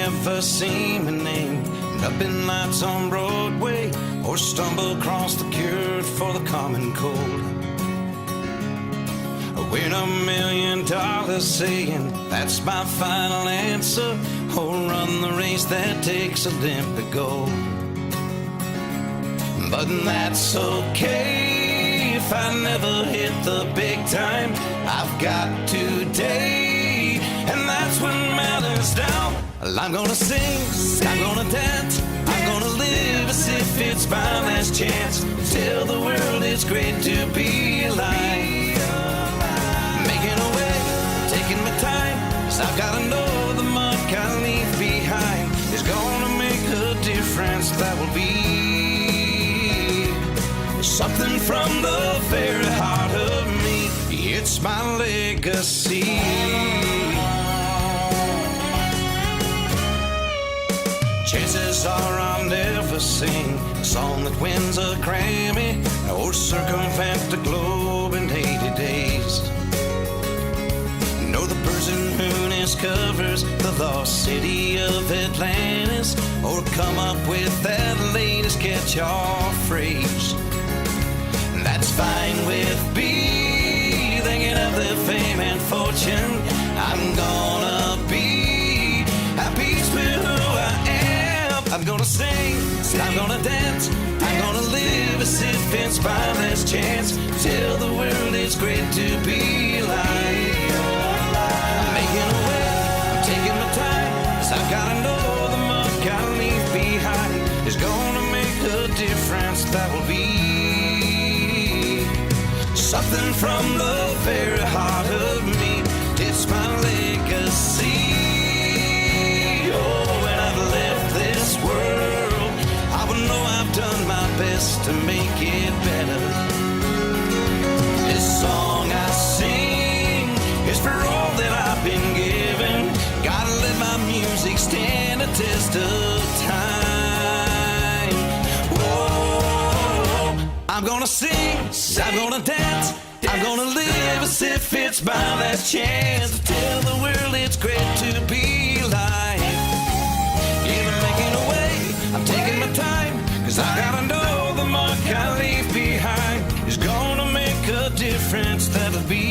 never seen my name up in lights on Broadway, or stumble across the cure for the common cold. I win $1 million saying that's my final answer, or run the race that takes Olympic gold. But that's okay if I never hit the big time. I've got today, and that's what matters now. I'm gonna sing, I'm gonna dance, I'm gonna live as if it's my last chance. Tell the world it's great to be alive. Making a way, taking my time, 'cause I've gotta know the mark I leave behind is gonna make a difference that will be something from the very heart of me. It's my legacy. Chances are I'll never sing a song that wins a Grammy or circumvent the globe in 80 days. No, the person who discovers the lost city of Atlantis, or come up with that latest catch-all phrase. That's fine with me. They can have their fame and fortune. I'm gonna be at peace with who I am. I'm gonna sing, I'm gonna dance, I'm gonna live as if it's my last chance. Tell the world it's great to be alive. I'm making a way, I'm taking my time, 'cause I've gotta know the mark I leave behind is gonna make a difference that will be something from the very heart of me. It's my legacy. Oh, when I've left this world, I will know I've done my best to make it better. This song I sing is for all that I've been given. Gotta let my music stand a test of time. Whoa, I'm gonna sing, I'm gonna dance, I'm gonna live as if it's my last chance to tell the world it's great to be alive. Even making a way, I'm taking my time, 'cause I gotta know the mark I leave behind is gonna make a difference that'll be